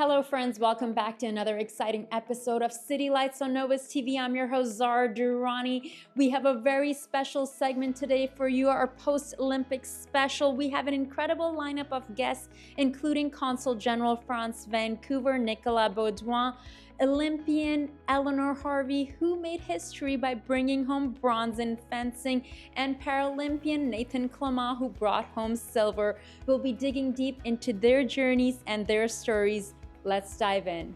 Hello friends, welcome back to another exciting episode of City Lights on Novus TV. I'm your host Zara Durrani. We have a very special segment today for you, our post-Olympic special. We have an incredible lineup of guests, including Consul General France Vancouver, Nicolas Baudouin, Olympian Eleanor Harvey, who made history by bringing home bronze in fencing, and Paralympian Nathan Clement, who brought home silver. We'll be digging deep into their journeys and their stories. Let's dive in.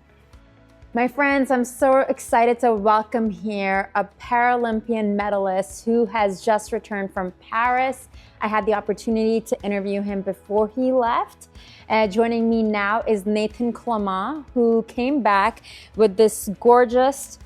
My friends, I'm so excited to welcome here a Paralympian medalist who has just returned from Paris. I had the opportunity to interview him before he left. Joining me now is Nathan Clement, who came back with this gorgeous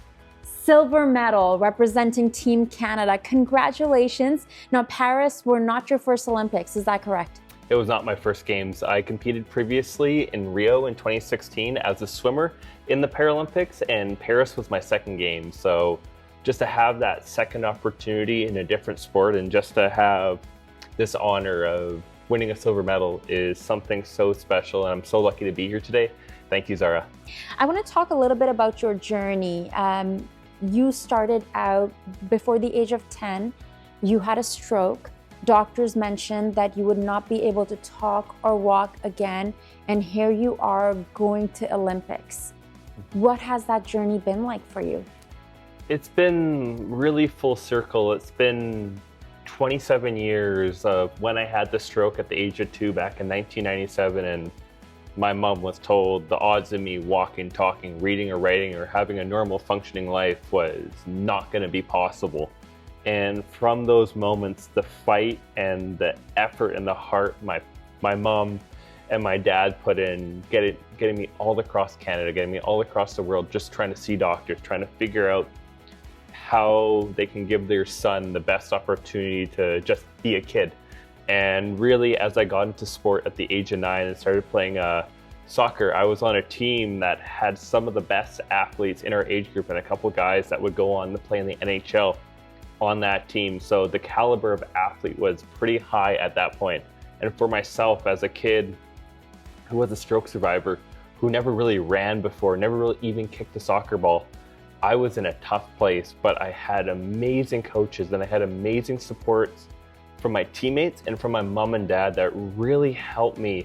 silver medal representing Team Canada. Congratulations. Now, Paris were not your first Olympics, is that correct? It was not my first games. I competed previously in Rio in 2016 as a swimmer in the Paralympics, and Paris was my second game. So just to have that second opportunity in a different sport and just to have this honor of winning a silver medal is something so special, and I'm so lucky to be here today. Thank you, Zara. I want to talk a little bit about your journey. You started out before the age of 10. You had a stroke. Doctors mentioned that you would not be able to talk or walk again, and here you are going to Olympics. What has that journey been like for you? It's been really full circle. It's been 27 years of when I had the stroke at the age of 2 back in 1997, and my mom was told the odds of me walking, talking, reading or writing or having a normal functioning life was not going to be possible. And from those moments, the fight and the effort and the heart my mom and my dad put in, getting me all across Canada, getting me all across the world, just trying to see doctors, trying to figure out how they can give their son the best opportunity to just be a kid. And really, as I got into sport at the age of 9 and started playing soccer, I was on a team that had some of the best athletes in our age group and a couple guys that would go on to play in the NHL on that team. So the caliber of athlete was pretty high at that point. And for myself as a kid who was a stroke survivor, who never really ran before, never really even kicked a soccer ball, I was in a tough place, but I had amazing coaches and I had amazing supports from my teammates and from my mom and dad that really helped me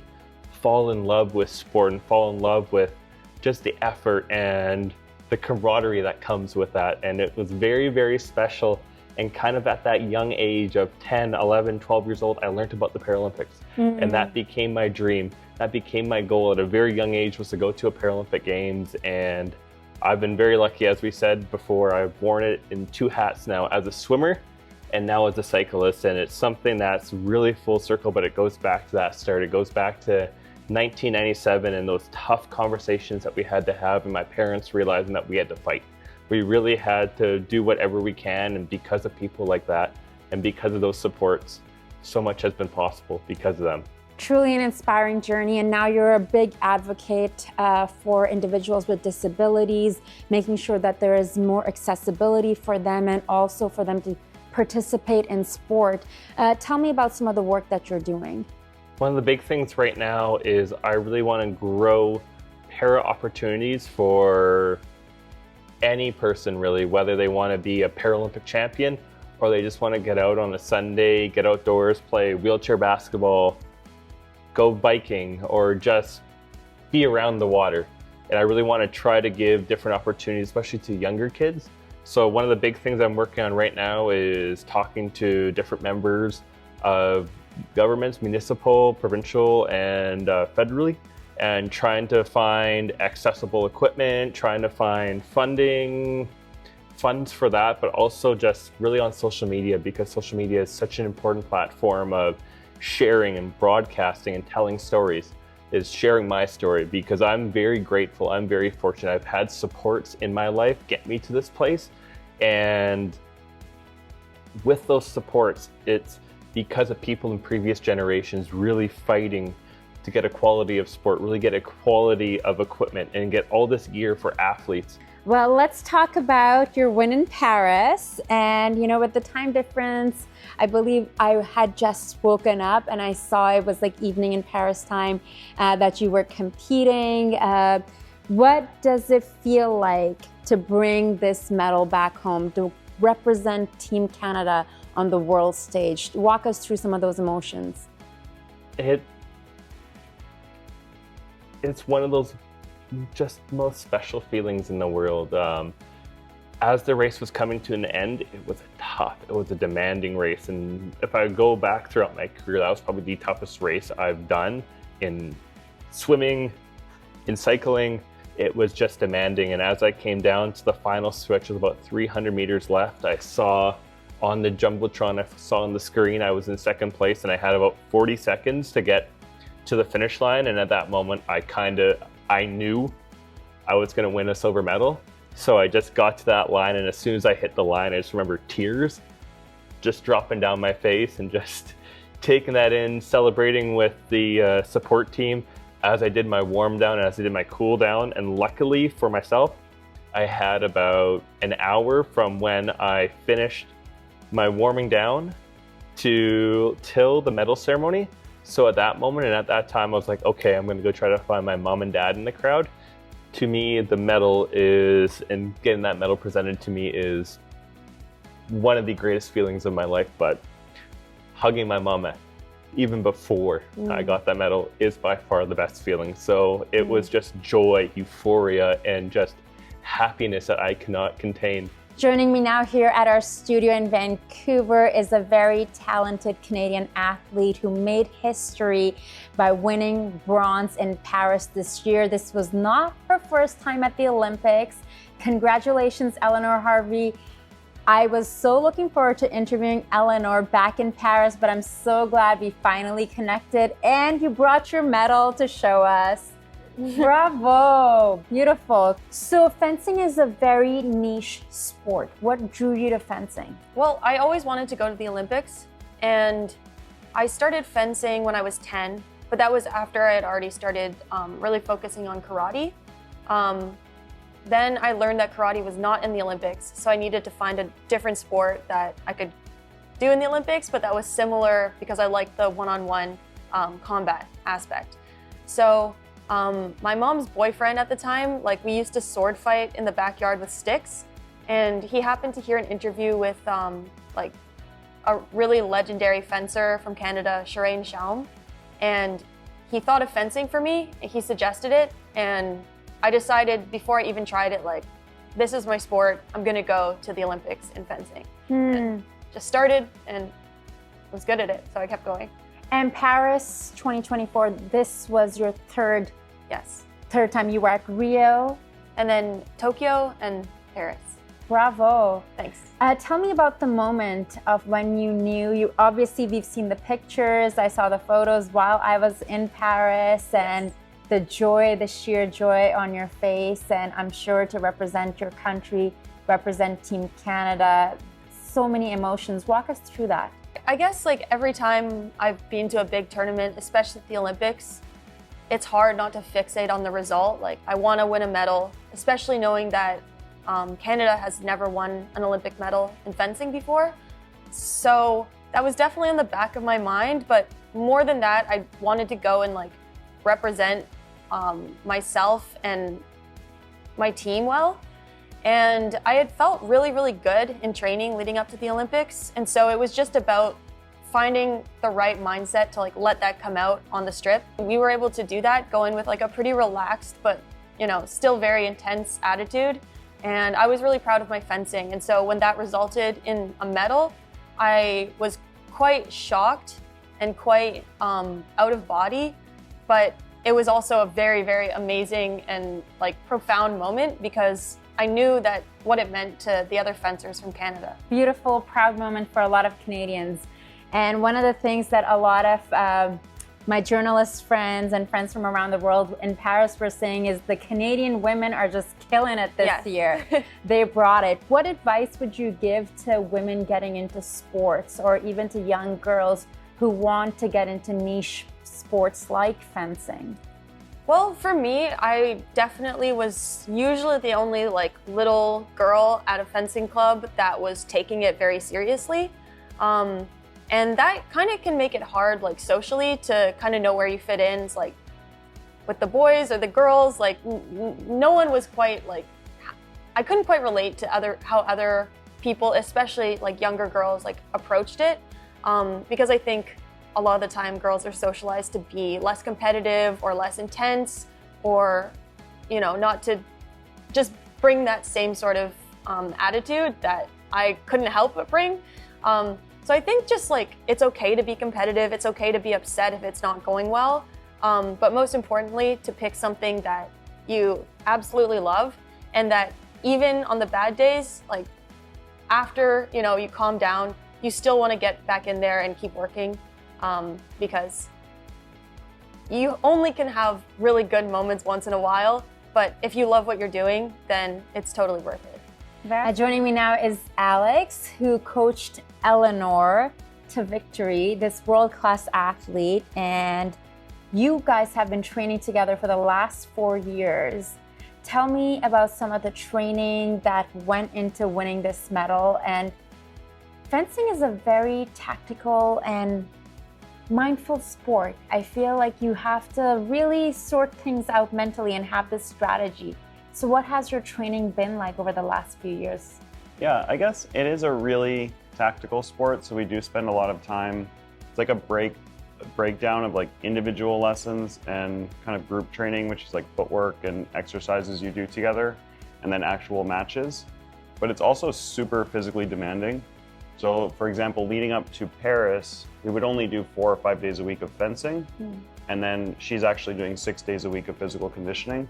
fall in love with sport and fall in love with just the effort and the camaraderie that comes with that. And it was very, very special. And kind of at that young age of 10, 11, 12 years old, I learned about the Paralympics. And that became my dream. That became my goal at a very young age, was to go to a Paralympic Games. And I've been very lucky, as we said before. I've worn it in 2 hats now, as a swimmer and now as a cyclist. And it's something that's really full circle, but it goes back to that start. It goes back to 1997 and those tough conversations that we had to have, and my parents realizing that we had to fight. We really had to do whatever we can, and because of people like that and because of those supports, so much has been possible because of them. Truly an inspiring journey, and now you're a big advocate for individuals with disabilities, making sure that there is more accessibility for them and also for them to participate in sport. Tell me about some of the work that you're doing. One of the big things right now is I really want to grow para opportunities for any person, really, whether they want to be a Paralympic champion or they just want to get out on a Sunday, get outdoors, play wheelchair basketball, go biking, or just be around the water. And I really want to try to give different opportunities, especially to younger kids. So one of the big things I'm working on right now is talking to different members of governments, municipal, provincial, and federally, and trying to find accessible equipment, trying to find funds for that, but also just really on social media, because social media is such an important platform of sharing and broadcasting and telling stories, is sharing my story, because I'm very grateful, I'm very fortunate. I've had supports in my life get me to this place, and with those supports, it's because of people in previous generations really fighting to get a quality of sport, really get a quality of equipment and get all this gear for athletes. Well, let's talk about your win in Paris. And, you know, with the time difference, I believe I had just woken up and I saw it was like evening in Paris time that you were competing. What does it feel like to bring this medal back home, to represent Team Canada on the world stage? Walk us through some of those emotions. It's one of those just most special feelings in the world. As the race was coming to an end, it was a demanding race. And if I go back throughout my career, that was probably the toughest race I've done in swimming, in cycling. It was just demanding. And as I came down to the final stretch with about 300 meters left, I saw on the Jumbotron, I saw on the screen, I was in second place and I had about 40 seconds to get to the finish line. And at that moment, I knew I was going to win a silver medal. So I just got to that line, and as soon as I hit the line, I just remember tears just dropping down my face and just taking that in, celebrating with the support team as I did my warm down and as I did my cool down. And luckily for myself, I had about an hour from when I finished my warming down till the medal ceremony. So at that moment and at that time, I was like, okay, I'm going to go try to find my mom and dad in the crowd. To me, the medal and getting that medal presented to me is one of the greatest feelings of my life. But hugging my mom even before I got that medal is by far the best feeling. So it was just joy, euphoria, and just happiness that I cannot contain. Joining me now here at our studio in Vancouver is a very talented Canadian athlete who made history by winning bronze in Paris this year. This was not her first time at the Olympics. Congratulations, Eleanor Harvey. I was so looking forward to interviewing Eleanor back in Paris, but I'm so glad we finally connected and you brought your medal to show us. Bravo, beautiful. So fencing is a very niche sport. What drew you to fencing? Well, I always wanted to go to the Olympics, and I started fencing when I was 10, but that was after I had already started really focusing on karate. Then I learned that karate was not in the Olympics, so I needed to find a different sport that I could do in the Olympics, but that was similar because I liked the one-on-one combat aspect. So my mom's boyfriend at the time, we used to sword fight in the backyard with sticks, and he happened to hear an interview with a really legendary fencer from Canada, Shireen Shalom, and he thought of fencing for me. He suggested it, and I decided before I even tried it, this is my sport. I'm gonna go to the Olympics in fencing. And just started and was good at it, so I kept going. And Paris 2024, this was your third time. You were at Rio. And then Tokyo and Paris. Bravo. Thanks. Tell me about the moment of when you knew. Obviously, we've seen the pictures. I saw the photos while I was in Paris, and the joy, the sheer joy on your face. And I'm sure to represent your country, represent Team Canada, so many emotions. Walk us through that. I guess every time I've been to a big tournament, especially at the Olympics, it's hard not to fixate on the result. I want to win a medal, especially knowing that Canada has never won an Olympic medal in fencing before. So that was definitely in the back of my mind, but more than that, I wanted to go and represent myself and my team well. And I had felt really, really good in training leading up to the Olympics. And so it was just about finding the right mindset to let that come out on the strip. We were able to do that, go in with a pretty relaxed, but still very intense attitude. And I was really proud of my fencing. And so when that resulted in a medal, I was quite shocked and quite out of body, but it was also a very, very amazing and profound moment because I knew that what it meant to the other fencers from Canada. Beautiful, proud moment for a lot of Canadians. And one of the things that a lot of my journalist friends and friends from around the world in Paris were saying is the Canadian women are just killing it this year. They brought it. What advice would you give to women getting into sports, or even to young girls who want to get into niche sports like fencing? Well, for me, I definitely was usually the only like little girl at a fencing club that was taking it very seriously. And that kind of can make it hard like socially to kind of know where you fit in. It's like with the boys or the girls, like no one was quite like, I couldn't quite relate to how other people, especially like younger girls, like approached it. Because I think a lot of the time girls are socialized to be less competitive or less intense, or, you know, not to just bring that same sort of attitude that I couldn't help but bring. So I think just like, it's okay to be competitive. It's okay to be upset if it's not going well. But most importantly, to pick something that you absolutely love, and that even on the bad days, like after, you know, you calm down, you still want to get back in there and keep working. Because you only can have really good moments once in a while, but if you love what you're doing, then it's totally worth it. Joining me now is Alex, who coached Eleanor to victory, this world-class athlete, and you guys have been training together for the last 4 years. Tell me about some of the training that went into winning this medal. And fencing is a very tactical and mindful sport. I feel like you have to really sort things out mentally and have this strategy. So what has your training been like over the last few years? Yeah, I guess it is a really tactical sport, so we do spend a lot of time. It's like a breakdown of like individual lessons and kind of group training, which is like footwork and exercises you do together, and then actual matches. But it's also super physically demanding. So for example, leading up to Paris, we would only do 4 or 5 days a week of fencing. And then she's actually doing 6 days a week of physical conditioning.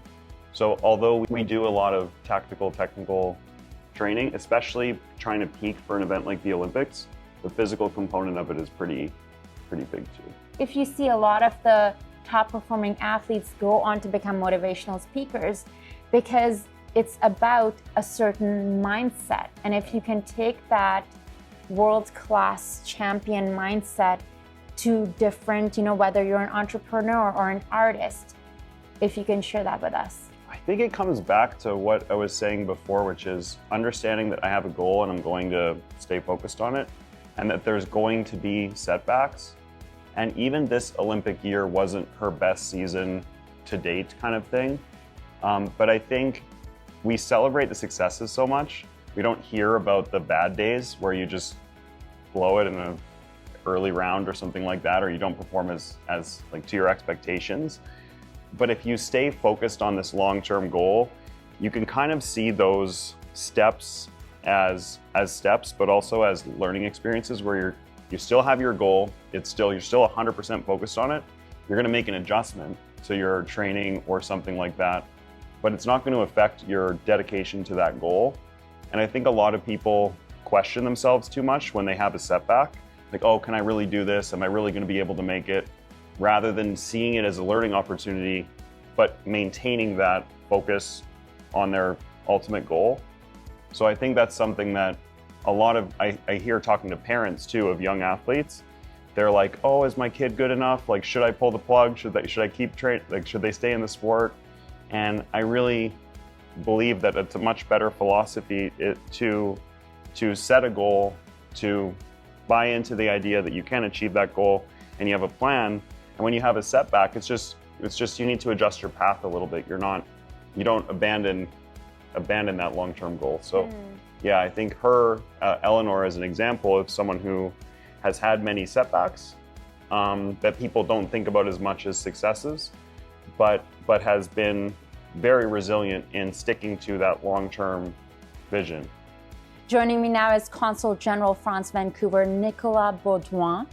So although we do a lot of technical training, especially trying to peak for an event like the Olympics, the physical component of it is pretty big too. If you see a lot of the top performing athletes go on to become motivational speakers, because it's about a certain mindset. And if you can take that world-class champion mindset to different, you know, whether you're an entrepreneur or an artist, if you can share that with us. I think it comes back to what I was saying before, which is understanding that I have a goal and I'm going to stay focused on it, and that there's going to be setbacks. And even this Olympic year wasn't her best season to date kind of thing. But I think we celebrate the successes so much. We don't hear about the bad days where you just blow it in an early round or something like that, or you don't perform as like to your expectations. But if you stay focused on this long-term goal, you can kind of see those steps as steps, but also as learning experiences where you still have your goal. You're still 100% focused on it. You're going to make an adjustment to your training or something like that, but it's not going to affect your dedication to that goal. And I think a lot of people question themselves too much when they have a setback. Like, oh, can I really do this? Am I really going to be able to make it? Rather than seeing it as a learning opportunity, but maintaining that focus on their ultimate goal. So I think that's something that a lot of, I hear talking to parents too of young athletes. They're like, oh, is my kid good enough? Like, should I pull the plug? Should I keep training? Like, should they stay in the sport? And I really believe that it's a much better philosophy to set a goal, to buy into the idea that you can achieve that goal and you have a plan. And when you have a setback, it's just you need to adjust your path a little bit. You don't abandon that long-term goal. So yeah, I think Eleanor is an example of someone who has had many setbacks that people don't think about as much as successes, but has been very resilient in sticking to that long-term vision. Joining me now is Consul General France Vancouver, Nicolas Baudouin.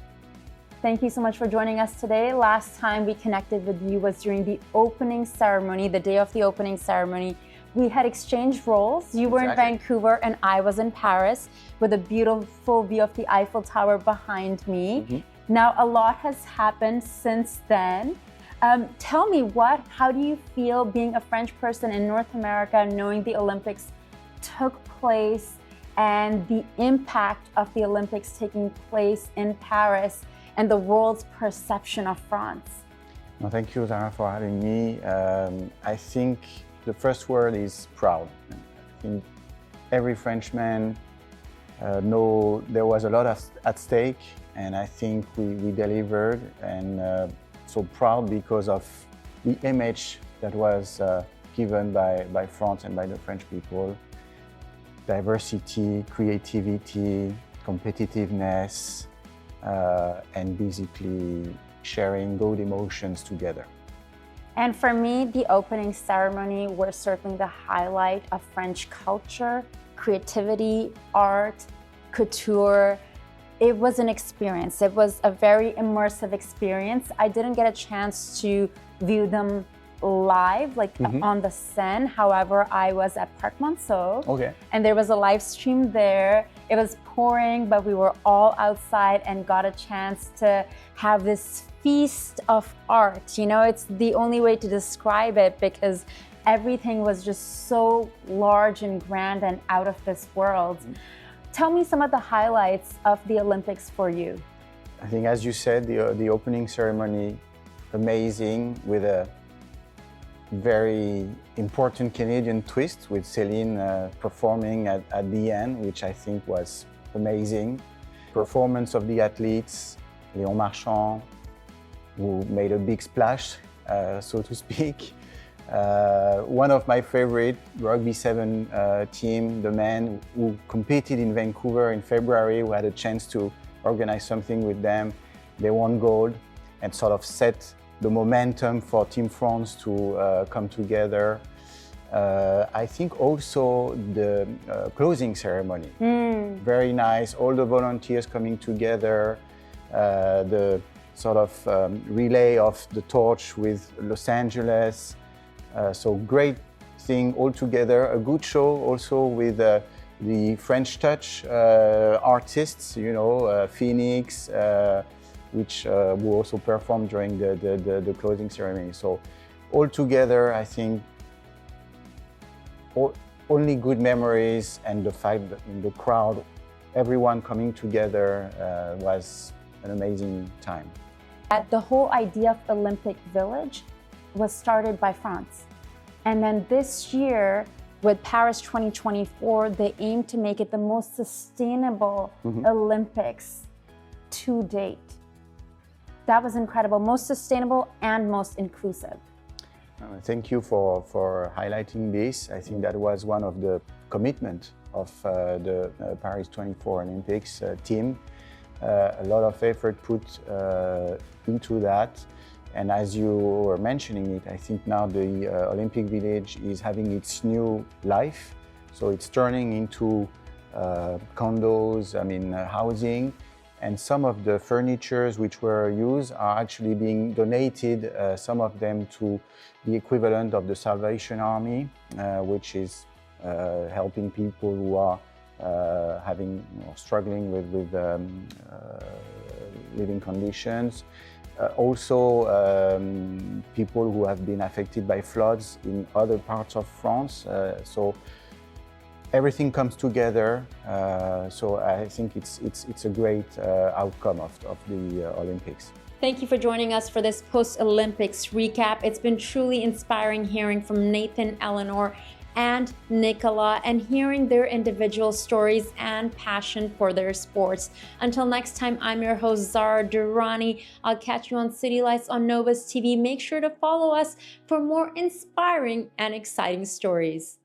Thank you so much for joining us today. Last time we connected with you was during the opening ceremony, the day of the opening ceremony. We had exchanged roles. You were in Vancouver and I was in Paris with a beautiful view of the Eiffel Tower behind me. Now, a lot has happened since then. Tell me, how do you feel being a French person in North America, knowing the Olympics took place and the impact of the Olympics taking place in Paris and the world's perception of France? No, thank you, Zara, for having me. I think the first word is proud. I think every Frenchman know there was a lot at stake, and I think we delivered, and so proud because of the image that was given by France and by the French people. Diversity, creativity, competitiveness, and basically sharing good emotions together. And for me, the opening ceremony was certainly the highlight of French culture, creativity, art, couture. It was an experience. It was a very immersive experience. I didn't get a chance to view them live, like on the Seine. However, I was at Parc Monceau. Okay. And there was a live stream there. It was pouring, but we were all outside and got a chance to have this feast of art. You know, it's the only way to describe it because everything was just so large and grand and out of this world. Tell me some of the highlights of the Olympics for you. I think, as you said, the opening ceremony, amazing, with a very important Canadian twist with Céline performing at the end, which I think was amazing. Performance of the athletes, Léon Marchand, who made a big splash, so to speak. One of my favorite Rugby 7 team, the men who competed in Vancouver in February, who had a chance to organize something with them. They won gold and sort of set the momentum for Team France to come together. I think also the closing ceremony, very nice, all the volunteers coming together, the sort of relay of the torch with Los Angeles. So great thing all together, a good show also with the French touch artists, you know, Phoenix, which will also perform during the closing ceremony. So all together, I think only good memories, and the fact that in the crowd, everyone coming together was an amazing time. The whole idea of Olympic Village was started by France. And then this year, with Paris 2024, they aim to make it the most sustainable Olympics to date. That was incredible, most sustainable and most inclusive. Thank you for highlighting this. I think that was one of the commitments of the Paris 24 Olympics team. A lot of effort put into that. And as you were mentioning it, I think now the Olympic Village is having its new life. So it's turning into condos, housing. And some of the furnitures which were used are actually being donated, some of them to the equivalent of the Salvation Army, which is helping people who are struggling with living conditions. Also, people who have been affected by floods in other parts of France. So everything comes together. So I think it's a great outcome of the Olympics. Thank you for joining us for this post-Olympics recap. It's been truly inspiring hearing from Nathan, Eleanor, and Nicolas, and hearing their individual stories and passion for their sports. Until next time, I'm your host, Zara Durrani. I'll catch you on City Lights on Novus TV. Make sure to follow us for more inspiring and exciting stories.